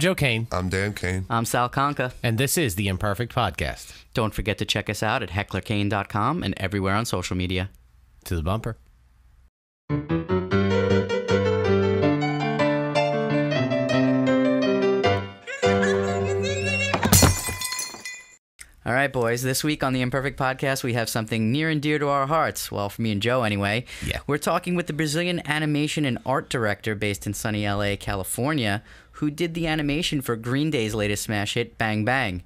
Joe Kane. I'm Dan Kane. I'm Sal Conca. And this is The Imperfect Podcast. Don't forget to check us out at hecklerkane.com and everywhere on social media. To the bumper. All right, boys. This week on The Imperfect Podcast, we have something near and dear to our hearts. Well, for me and Joe, anyway. Yeah. We're talking with the Brazilian animation and art director based in sunny LA, California, who did the animation for Green Day's latest smash hit, Bang Bang.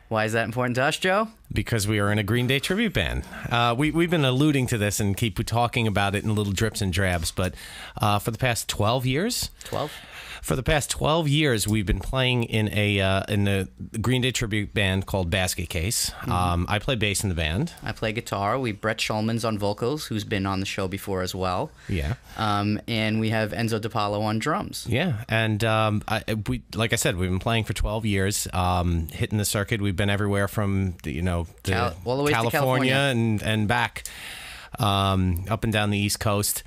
Why is that important to us, Joe? Because we are in a Green Day tribute band. We've been alluding to this and keep talking about it in little drips and drabs, but for the past 12 years... 12? For the past 12 years, we've been playing in a Green Day tribute band called Basket Case. I play bass in the band. I play guitar. Brett Schulman's on vocals, who's been on the show before as well. Yeah. And we have Enzo DiPaolo on drums. Yeah, and like I said, we've been playing for 12 years, hitting the circuit. We've been everywhere from all the way California and back, up and down the East Coast.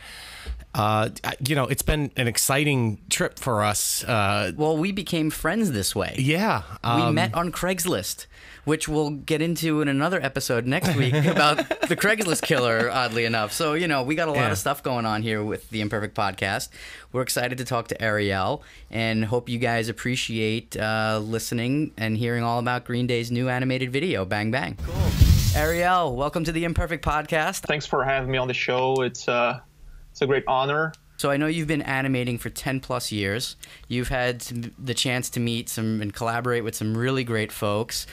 It's been an exciting trip for us. Well, we became friends this way. Yeah. We met on Craigslist, which we'll get into in another episode next week about the Craigslist killer, oddly enough. So, we got a lot of stuff going on here with the Imperfect Podcast. We're excited to talk to Ariel and hope you guys appreciate listening and hearing all about Green Day's new animated video, Bang Bang. Cool. Ariel, welcome to the Imperfect Podcast. Thanks for having me on the show. It's a great honor. So I know you've been animating for 10 plus years. You've had the chance to meet and collaborate with some really great folks.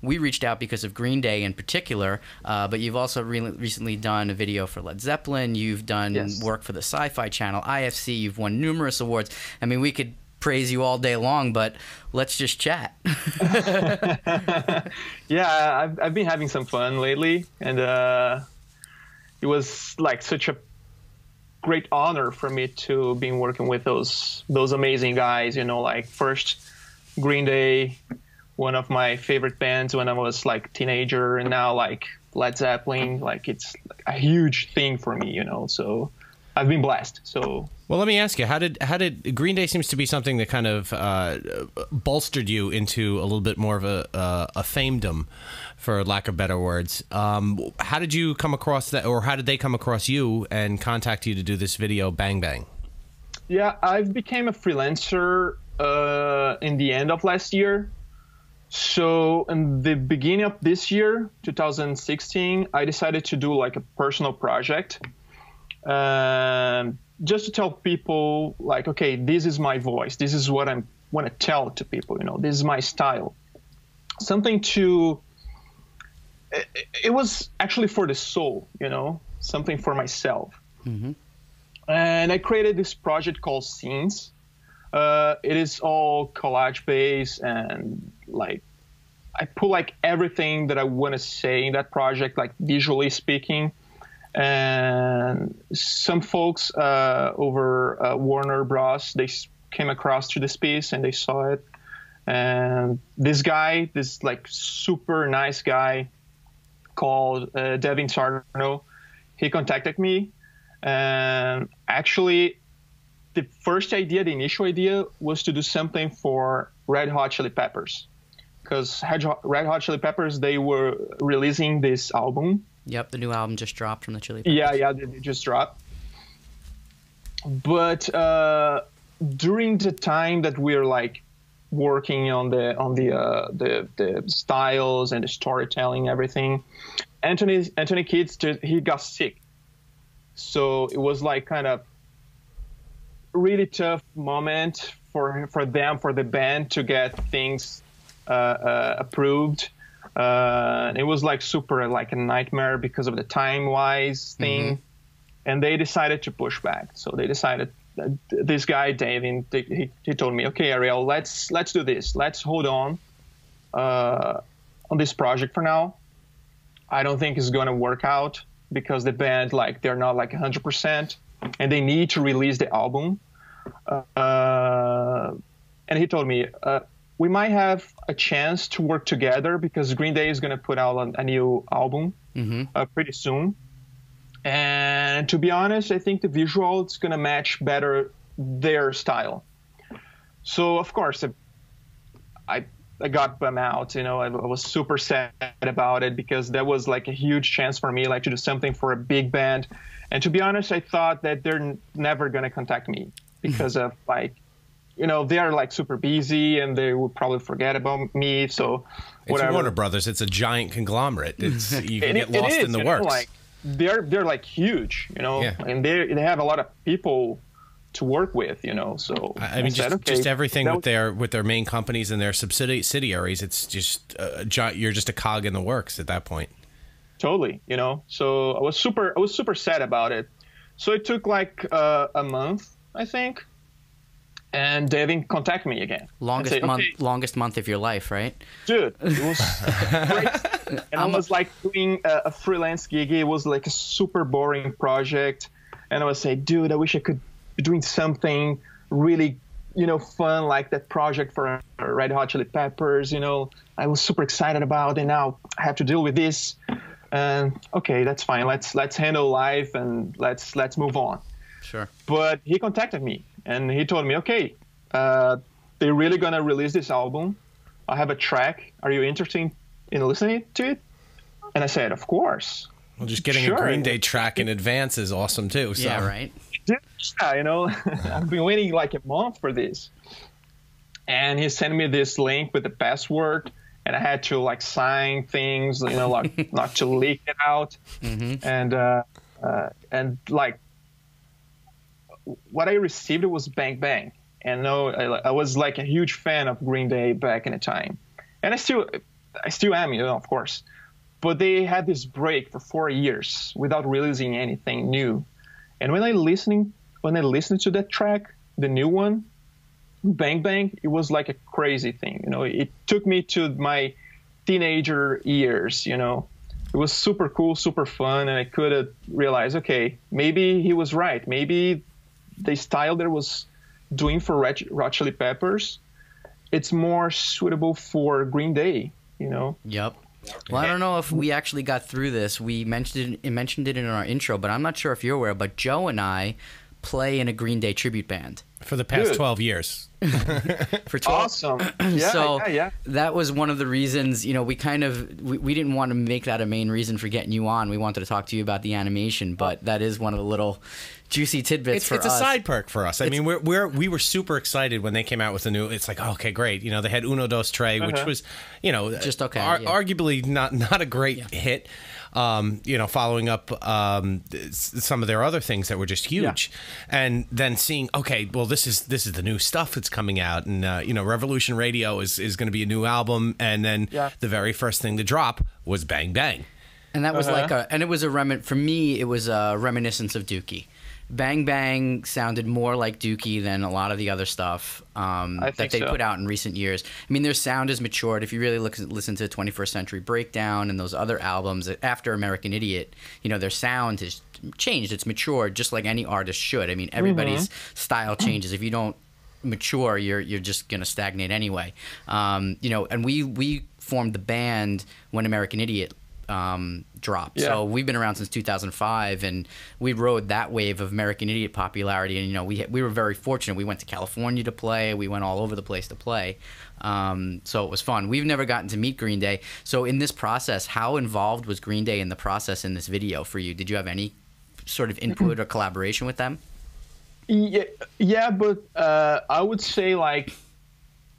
We reached out because of Green Day in particular, but you've also recently done a video for Led Zeppelin. You've done work for the Sci-Fi Channel, IFC. You've won numerous awards. I mean, we could praise you all day long, but let's just chat. Yeah, I've been having some fun lately, and it was like such a great honor for me to be working with those amazing guys. First Green Day, one of my favorite bands when I was like teenager, and now like Led Zeppelin, it's a huge thing for me, so I've been blessed. So well, let me ask you, how did Green Day seems to be something that kind of bolstered you into a little bit more of a famedom, for lack of better words. How did you come across that, or how did they come across you and contact you to do this video, Bang Bang? Yeah, I became a freelancer in the end of last year. So in the beginning of this year, 2016, I decided to do like a personal project. Just to tell people, like, okay, this is my voice. This is what I want to tell to people, this is my style. Something to... It was actually for the soul, something for myself. Mm-hmm. And I created this project called Scenes. It is all collage based, and like I put like everything that I want to say in that project, like visually speaking. And some folks over Warner Bros., they came across to this piece and they saw it. And this guy, this like super nice guy called Devin Sarno, he contacted me. And actually, the initial idea was to do something for Red Hot Chili Peppers. Because Red Hot Chili Peppers, they were releasing this album. Yep, the new album just dropped from the Chili Peppers. Yeah, they just dropped. But during the time that we're like working on the styles and the storytelling, everything, Anthony Kiedis, he got sick. So it was like kind of really tough moment for the band to get things approved. It was like super like a nightmare because of the time-wise thing. Mm-hmm. And they decided to push back. So they decided, this guy, David, he told me, okay, Ariel, let's do this. Let's hold on this project for now. I don't think it's going to work out because the band, like, they're not like 100% and they need to release the album. And he told me, we might have a chance to work together because Green Day is going to put out a new album pretty soon. And to be honest, I think the visual is going to match better their style. So, of course, I got bummed out. You know, I was super sad about it because that was like a huge chance for me, like to do something for a big band. And to be honest, I thought that they're never going to contact me because of like, you know, they are like super busy and they would probably forget about me. So whatever. It's Warner Brothers. It's a giant conglomerate. It's you can get lost in the works. Like, they're like huge, you know, and they have a lot of people to work with, you know. So I mean, just everything with their main companies and their subsidiaries. It's just you're just a cog in the works at that point. Totally, you know. So I was super sad about it. So it took like a month, I think, and they didn't contact me again. Longest month of your life, right? Dude, it was great. And I was like doing a freelance gig. It was like a super boring project, and I was saying, dude, I wish I could be doing something really, you know, fun like that project for Red Hot Chili Peppers. You know, I was super excited about, and now I have to deal with this. And okay, that's fine. Let's handle life and let's move on. Sure. But he contacted me and he told me, okay, they're really gonna release this album. I have a track. Are you interested in listening to it? And I said, of course. Well, just getting a Green Day track in advance is awesome too. So. Yeah, right. Yeah, you know, I've been waiting like a month for this. And he sent me this link with the password. And I had to like sign things, you know, like not to leak it out. And like what I received was Bang Bang. And no, I was like a huge fan of Green Day back in the time. And I still am, you know, of course. But they had this break for 4 years without releasing anything new. And when I listened to that track, the new one, Bang Bang, it was like a crazy thing, you know. It took me to my teenager years, you know. It was super cool, super fun, and I could realize, okay, maybe he was right. Maybe the style that I was doing for Red Hot Chili Peppers, it's more suitable for Green Day, you know. Yep. Well, I don't know if we actually got through this. We mentioned it in our intro, but I'm not sure if you're aware, but Joe and I play in a Green Day tribute band. For the past 12 years. For 12. Awesome. Yeah, so yeah. That was one of the reasons, you know, we didn't want to make that a main reason for getting you on. We wanted to talk to you about the animation, but that is one of the little juicy tidbits for us. It's a side perk for us. I mean, we were super excited when they came out with the new. It's like, oh, okay, great. You know, they had Uno Dos Tres, which was, you know, just okay, arguably not a great hit. You know, following up some of their other things that were just huge, and then seeing, okay, well, this is the new stuff that's coming out, and you know, Revolution Radio is going to be a new album, and then the very first thing to drop was Bang Bang, and that was and it was for me, it was a reminiscence of Dookie. Bang Bang sounded more like Dookie than a lot of the other stuff that they put out in recent years. I mean, their sound has matured. If you really listen to 21st Century Breakdown and those other albums after American Idiot, you know, their sound has changed. It's matured, just like any artist should. I mean, everybody's style changes. If you don't mature, you're just going to stagnate anyway. You know, and we formed the band when American Idiot dropped. So we've been around since 2005, and we rode that wave of American Idiot popularity. And you know, we were very fortunate. We went to California to play. We went all over the place to play. So it was fun. We've never gotten to meet Green Day. So in this process, how involved was Green Day in the process in this video for you? Did you have any sort of input or collaboration with them? Yeah, but I would say like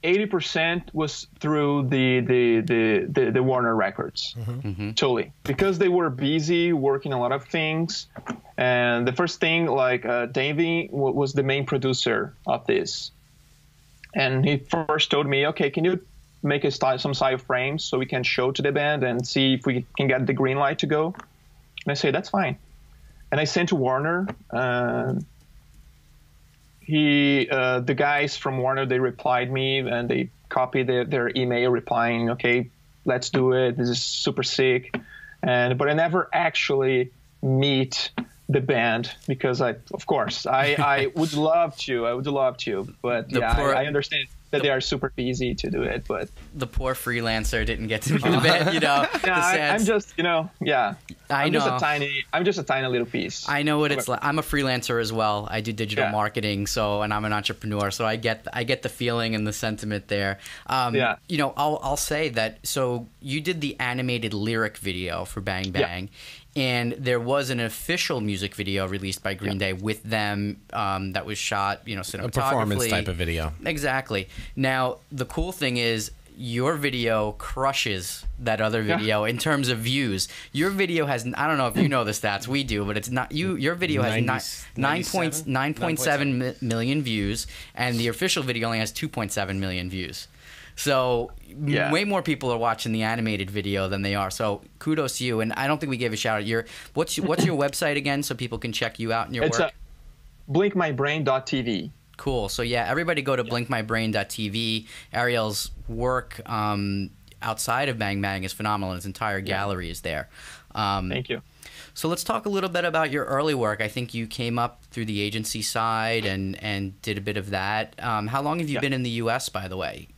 80% was through the Warner Records, totally, because they were busy working a lot of things. And the first thing, like Davey was the main producer of this, and he first told me, okay, can you make some style frames so we can show to the band and see if we can get the green light to go? And I say, that's fine. And I sent to Warner. The guys from Warner, they replied me and they copied their email replying, okay, let's do it. This is super sick. But I never actually meet the band because I would love to, but I understand. that they are super easy to do it, but the poor freelancer didn't get to do the bit, you know. Yeah, I'm just, you know, yeah. I'm just a tiny little piece. I know what it's like. I'm a freelancer as well. I do digital marketing, and I'm an entrepreneur, so I get the feeling and the sentiment there. You know, I'll say that. So you did the animated lyric video for Bang Bang. Yeah. And there was an official music video released by Green Day with them that was shot, you know, cinematographically. A performance type of video. Exactly. Now, the cool thing is your video crushes that other video in terms of views. Your video has, I don't know if you know the stats, we do, but it's not, your video has 9.7 million views, and the official video only has 2.7 million views. So way more people are watching the animated video than they are. So kudos to you. And I don't think we gave a shout out. What's your website again, so people can check you out and your work? It's blinkmybrain.tv. Cool. So yeah, everybody go to blinkmybrain.tv. Ariel's work outside of Bang Bang is phenomenal. His entire gallery is there. Thank you. So let's talk a little bit about your early work. I think you came up through the agency side and did a bit of that. How long have you been in the U.S., by the way?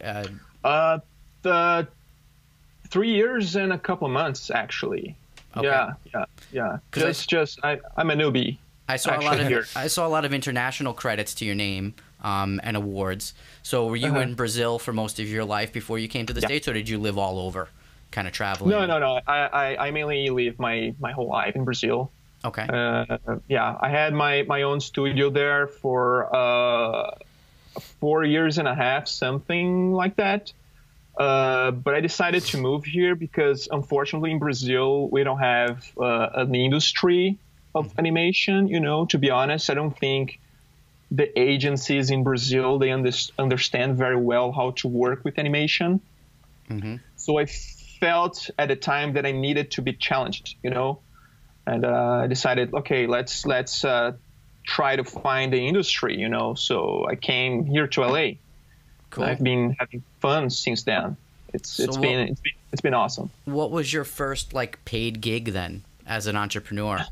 3 years and a couple of months, actually. Okay. Yeah. I'm a newbie. I saw a lot of international credits to your name and awards. So were you in Brazil for most of your life before you came to the States, or did you live all over? Kind of traveling? No. I mainly live my whole life in Brazil. Okay. I had my own studio there for 4 years and a half, something like that. But I decided to move here because, unfortunately, in Brazil we don't have an industry of animation. You know, to be honest, I don't think the agencies in Brazil they understand very well how to work with animation. Mm-hmm. So I felt at the time that I needed to be challenged, you know, and I decided, okay, let's try to find the industry, you know. So I came here to LA. Cool. I've been having fun since then. It's been awesome. What was your first paid gig then, as an entrepreneur,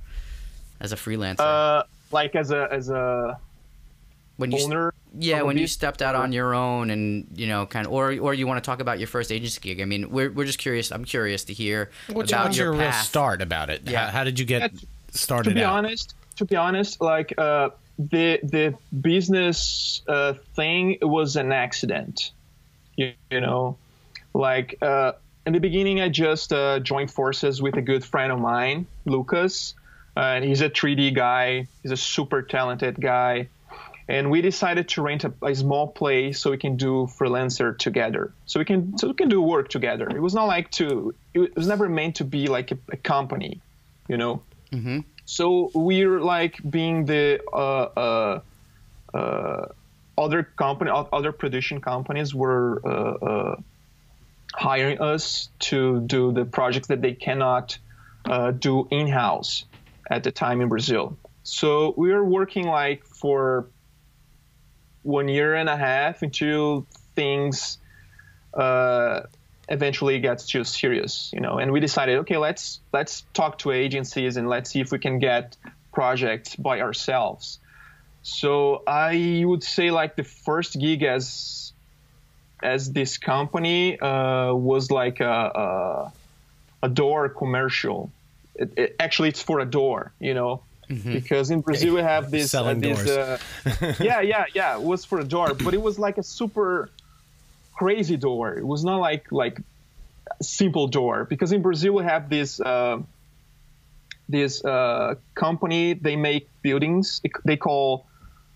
as a freelancer? Like as a owner. Yeah, when you stepped out on your own, and you know, or you want to talk about your first agency gig? I mean, we're just curious. I'm curious to hear about your real path. Start about it. Yeah, how did you get started? To be honest, like the business thing was an accident. You know, like in the beginning, I just joined forces with a good friend of mine, Lucas, and he's a 3D guy. He's a super talented guy. And we decided to rent a small place so we can do freelancer together. So we can do work together. It was not it was never meant to be like a company, you know. Mm-hmm. So we're like being the other production companies were hiring us to do the projects that they cannot do in-house at the time in Brazil. So we were working like for 1 year and a half until things eventually gets too serious, you know. And we decided, okay, let's talk to agencies and let's see if we can get projects by ourselves. So I would say like the first gig as this company was like a door commercial. Actually, it's for a door, you know. Mm-hmm. Because in Brazil we have this selling doors. It was for a door, but it was like a super crazy door. It was not like a simple door, because in Brazil we have this company. They make buildings. They call,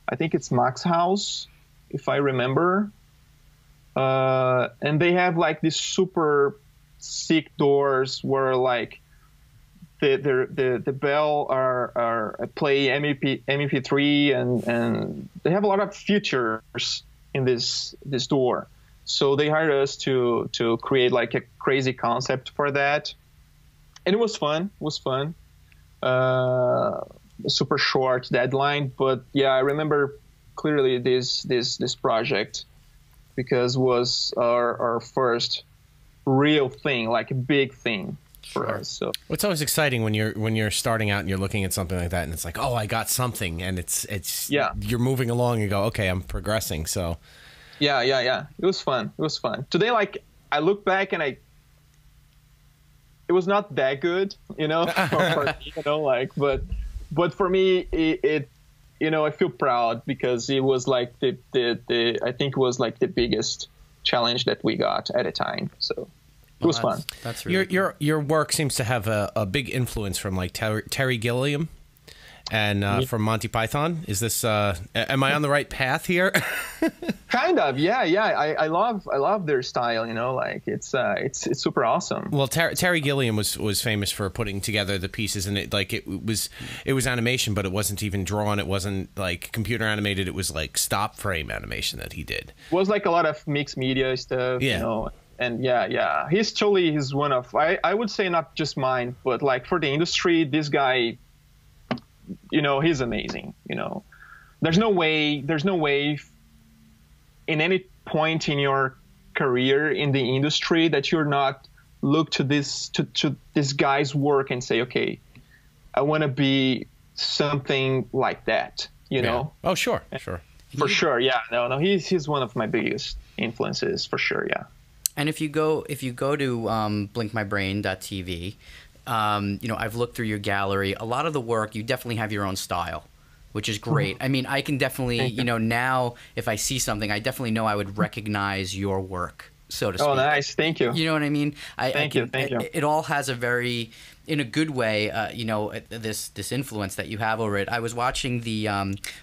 I think it's Max House, if I remember, and they have like these super sick doors where like the bell are play MP3 and they have a lot of features in this door. So they hired us to create like a crazy concept for that, and it was fun. Super short deadline, but yeah, I remember clearly this project because it was our first real thing, like a big thing. For us, so it's always exciting when you're starting out and you're looking at something like that, and it's like, oh, I got something, and it's you're moving along and go, okay, I'm progressing. So Yeah. It was fun. Today, like, I look back and it was not that good, you know, for me, you know, like, but for me, it you know, I feel proud because it was like I think it was like the biggest challenge that we got at a time. So it was fun. That's really your work seems to have a big influence from like Terry Gilliam and from Monty Python. Is this am I on the right path here? Kind of, yeah. I love their style, you know, like it's super awesome. Well, Terry Gilliam was famous for putting together the pieces, and it was animation, but it wasn't even drawn. It wasn't like computer animated. It was like stop frame animation that he did. It was like a lot of mixed media stuff, you know. And yeah, he's one of, I would say not just mine, but like for the industry, this guy, you know, he's amazing. You know, there's no way in any point in your career in the industry that you're not look to this guy's work and say, okay, I want to be something like that. You know? Oh, sure. For sure. Yeah. No. He's one of my biggest influences for sure. Yeah. And if you go to blinkmybrain.tv, you know, I've looked through your gallery. A lot of the work, you definitely have your own style, which is great. I mean, I can definitely, you know, now if I see something, I definitely know I would recognize your work, so to speak. Oh, nice. Thank you. You know what I mean? Thank you. It all has a very, in a good way, you know, this influence that you have over it. I was watching the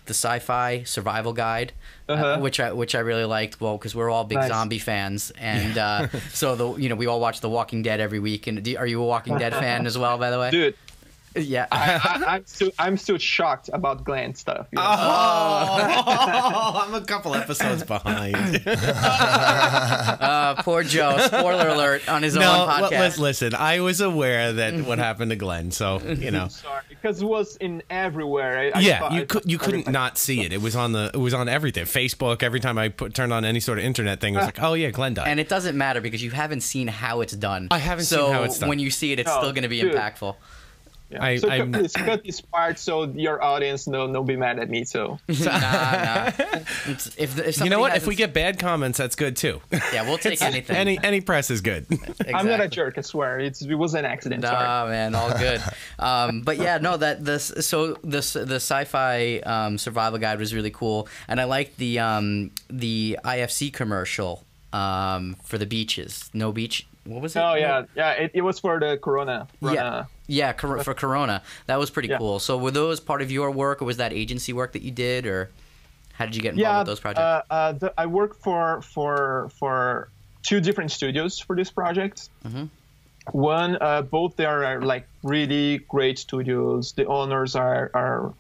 sci-fi survival guide, which I really liked. Well, because we're all big zombie fans, and so you know, we all watch The Walking Dead every week. And are you a Walking Dead fan as well, by the way? Dude. Yeah, I'm still shocked about Glenn stuff. You know? I'm a couple episodes behind. Poor Joe. Spoiler alert on his own podcast. Listen, I was aware that what happened to Glenn, so you know. Sorry, because it was in everywhere. You couldn't not see it. It was on everything. Facebook. Every time I turned on any sort of internet thing, it was like, oh yeah, Glenn died. And it doesn't matter because you haven't seen how it's done. I haven't seen how it's done. So when you see it, it's still going to be impactful. Yeah. Please cut this part so your audience don't be mad at me. So nah. If you know what? If we get bad comments, that's good too. Yeah, we'll take anything. Any press is good. Exactly. I'm not a jerk. I swear. It was an accident. Nah, man, all good. But yeah, no, the sci-fi survival guide was really cool, and I liked the IFC commercial for the beaches. No beach. What was it? Oh yeah. It was for the Corona. For Corona. That was pretty cool. So were those part of your work, or was that agency work that you did, or how did you get involved with those projects? I worked for two different studios for this project. Mm-hmm. One, both they are like really great studios. The owners are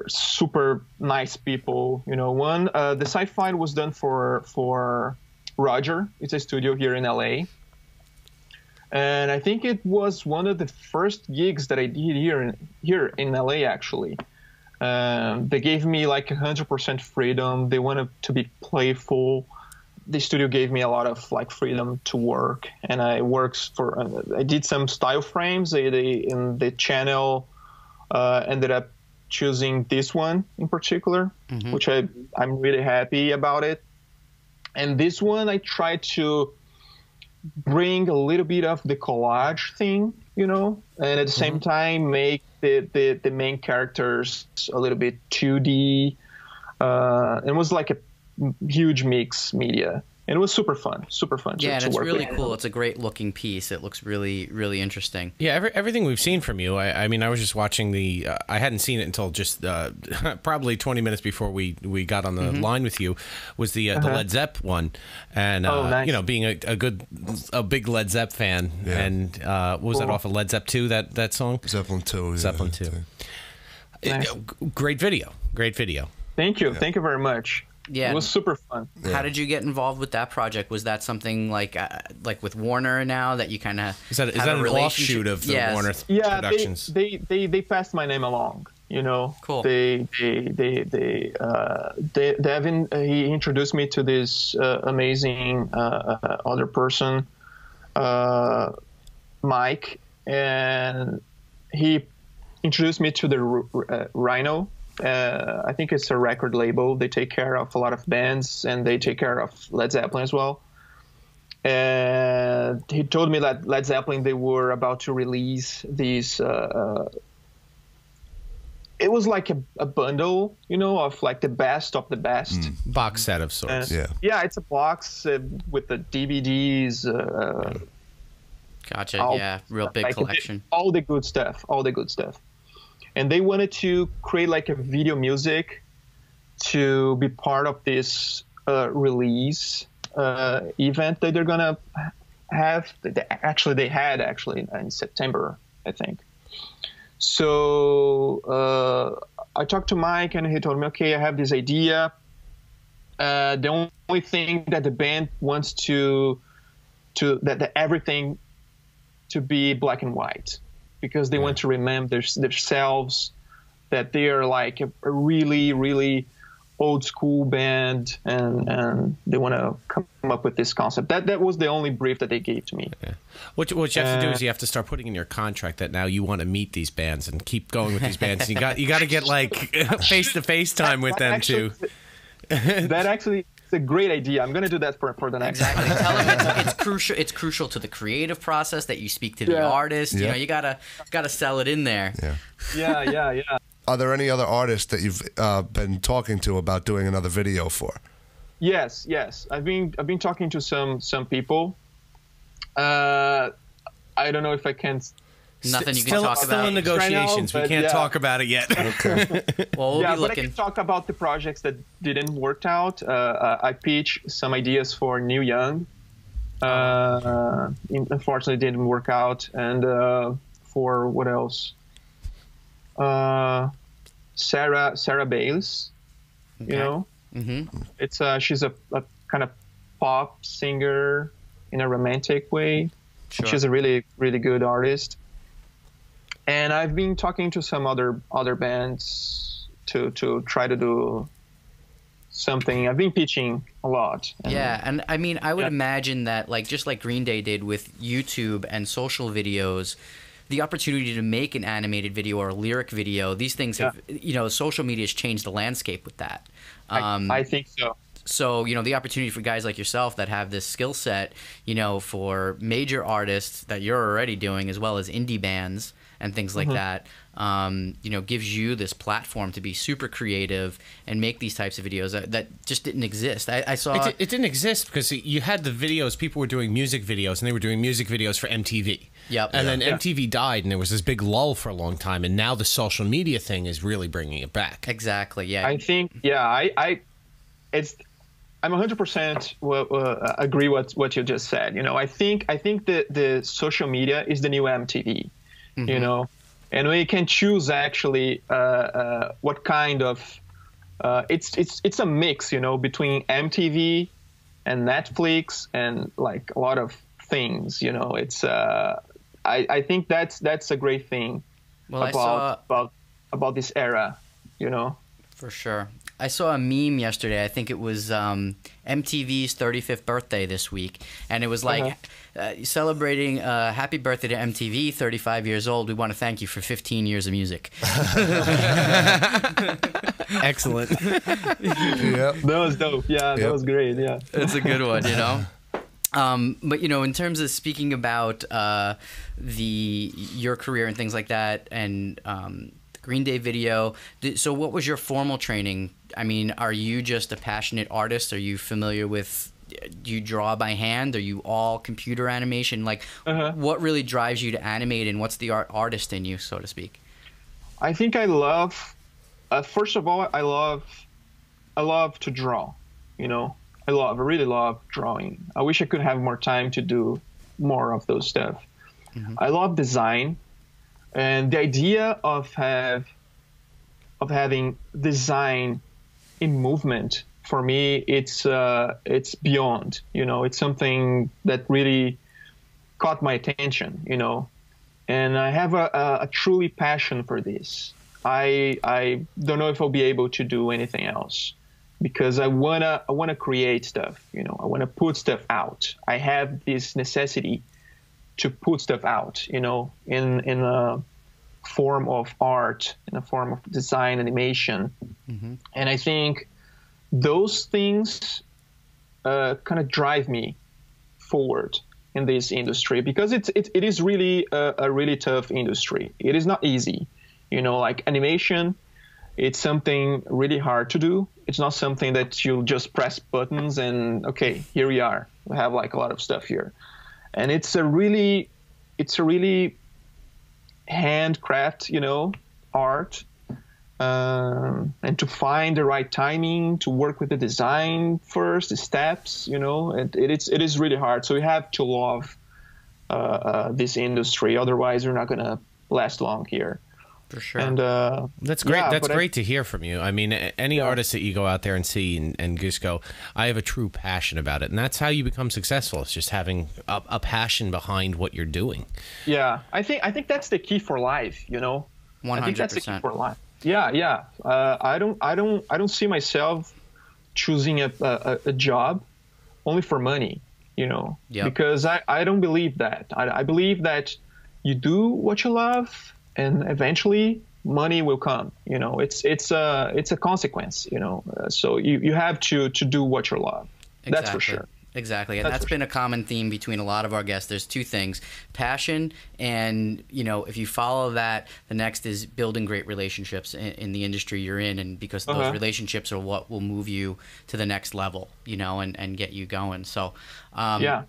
super nice people. You know, one the sci-fi was done for Roger. It's a studio here in LA. And I think it was one of the first gigs that I did here in LA, actually. They gave me like 100% freedom. They wanted to be playful. The studio gave me a lot of like freedom to work, and I did some style frames. In the channel ended up choosing this one in particular, mm-hmm. which I'm really happy about it. And this one I tried to bring a little bit of the collage thing, you know, and at the same time make the main characters a little bit 2D. It was like a huge mix media. And it was super fun to work with. Yeah, and it's really cool. It's a great looking piece. It looks really, really interesting. Yeah, everything we've seen from you. I mean, I was just watching I hadn't seen it until just probably 20 minutes before we got on the mm-hmm. line with you. Was the Led Zepp one, and nice. You know, being a big Led Zepp fan, and what was that off of Led Zepp 2? That song? Zeppelin 2. Zeppelin 2. Nice. Great video. Thank you. Thank you very much. Yeah, it was super fun. Yeah. How did you get involved with that project? Was that something like with Warner now that you kind of is that an offshoot of the Warner Productions? They passed my name along. You know, cool. Devin, he introduced me to this amazing other person, Mike, and he introduced me to the Rhino I think it's a record label. They take care of a lot of bands, and they take care of Led Zeppelin as well. And he told me that Led Zeppelin, they were about to release these. It was like a bundle, you know, of like the best of the best. Box set of sorts. Yeah, it's a box with the DVDs. Gotcha. Real big collection. All the good stuff. And they wanted to create like a video music to be part of this release event that they're gonna have. They had in September, I think. So I talked to Mike, and he told me, okay, I have this idea. The only thing that the band wants that everything to be black and white, because they want to remember themselves, that they are like a really, really old school band, and they want to come up with this concept. That was the only brief that they gave to me. Yeah. What you have to do is you have to start putting in your contract that now you want to meet these bands and keep going with these bands. You got to get like face-to-face time with them too. That actually is a great idea. I'm going to do that for the next time. Exactly. Tell them it's crucial. It's crucial to the creative process that you speak to the artist. You know, you gotta sell it in there. Yeah. Are there any other artists that you've been talking to about doing another video for? Yes. I've been talking to some people. I don't know if I can. Nothing you can talk about. Still in negotiations. Right now, we can't talk about it yet. Okay. Well, we'll be looking. But I can talk about the projects that didn't work out. I pitched some ideas for Neil Young. Unfortunately, it didn't work out. And for what else? Sarah Bails, you know, it's she's a kind of pop singer in a romantic way. Sure. She's a really, really good artist. And I've been talking to some other bands to try to do something. I've been pitching a lot. And I mean, I would imagine that just like Green Day did with YouTube and social videos, the opportunity to make an animated video or a lyric video, these things have, social media has changed the landscape with that. I think so. So, the opportunity for guys like yourself that have this skill set, for major artists that you're already doing, as well as indie bands and things like that, gives you this platform to be super creative and make these types of videos that just didn't exist. I saw it didn't exist because you had the videos. People were doing music videos, and they were doing music videos for MTV. Yep. And then MTV died, and there was this big lull for a long time, and now the social media thing is really bringing it back. Exactly. Yeah. I think. Yeah. I'm 100% agree what you just said. I think that the social media is the new MTV. And we can choose actually what kind of it's a mix, between MTV and Netflix and like a lot of things. It's I think that's a great thing about this era. For sure. I saw a meme yesterday. I think it was MTV's 35th birthday this week. And it was like celebrating happy birthday to MTV, 35 years old. We want to thank you for 15 years of music. Excellent. Yep. That was dope. Yeah, that was great. Yeah. It's a good one, But, in terms of speaking about your career and things like that and Green Day video. So what was your formal training? I mean, are you just a passionate artist? Are you familiar with, do you draw by hand? Are you all computer animation? Like, what really drives you to animate, and what's the artist in you, so to speak? I think I love, first of all, I love to draw, I really love drawing. I wish I could have more time to do more of those stuff. I love design. And the idea of having design in movement, for me, it's beyond. It's something that really caught my attention. And I have a truly passion for this. I don't know if I'll be able to do anything else, because I wanna create stuff. I wanna put stuff out. I have this necessity to put stuff out, in a form of art, in a form of design, animation. And I think those things kind of drive me forward in this industry, because it is really a really tough industry. It is not easy, you know, like animation. It's something really hard to do. It's not something that you'll just press buttons and okay, here we are. We have like a lot of stuff here, and it's a really handcraft, you know, art. And to find the right timing, to work with the design first, the steps, you know, it is really hard. So you have to love this industry, otherwise you're not gonna last long here. For sure. And that's great. Yeah, that's great to hear from you. I mean, any artist that you go out there and see and just go, I have a true passion about it, and that's how you become successful. It's just having a passion behind what you're doing. Yeah, I think that's the key for life. You know, 100%. I think that's the key for life. Yeah. I don't see myself choosing a job only for money, you know, because I don't believe that. I believe that you do what you love, and eventually money will come. You know, it's a consequence. You know, so you have to do what you love. Exactly. That's for sure. Exactly, and that's been a common theme between a lot of our guests. There's two things: passion, and you know, if you follow that, the next is building great relationships in the industry you're in, and because those relationships are what will move you to the next level, you know, and get you going. So, I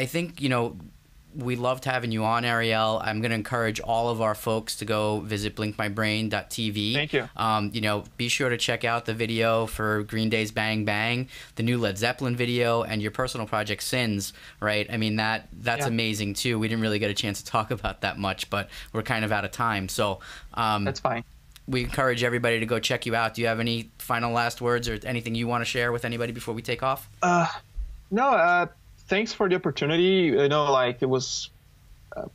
think, you know, we loved having you on, Ariel. I'm going to encourage all of our folks to go visit blinkmybrain.tv. Thank you. You know, be sure to check out the video for Green Day's Bang Bang, the new Led Zeppelin video, and your personal project Sins, right? I mean, that's amazing too. We didn't really get a chance to talk about that much, but we're kind of out of time. So that's fine. We encourage everybody to go check you out. Do you have any final last words or anything you want to share with anybody before we take off? No, thanks for the opportunity. You know, like, it was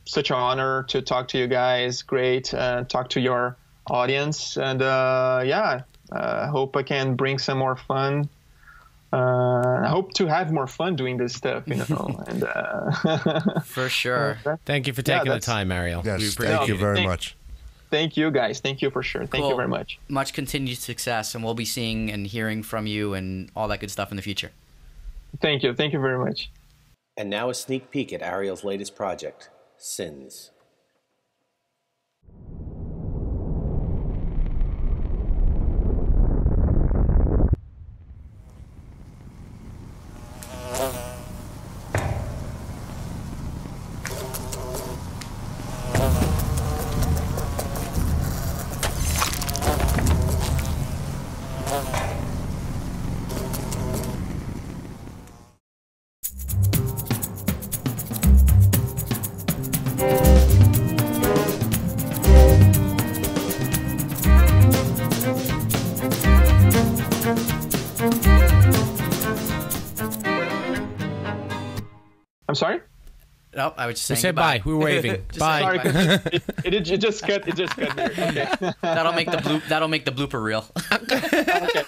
such an honor to talk to you guys. Great, talk to your audience, and hope I can bring some more fun. I hope to have more fun doing this stuff, you know. And for sure. Thank you for taking the time, Ariel. Yes, thank you very much. Thank you, guys. Thank you for sure. Thank you very much. Much continued success, and we'll be seeing and hearing from you and all that good stuff in the future. Thank you. Thank you very much. And now a sneak peek at Ariel's latest project, Sins. I'm sorry? Nope, I was just saying We said bye. We were waving. Bye. Sorry, 'cause it just cut here. Okay. That'll make the blooper reel. Okay.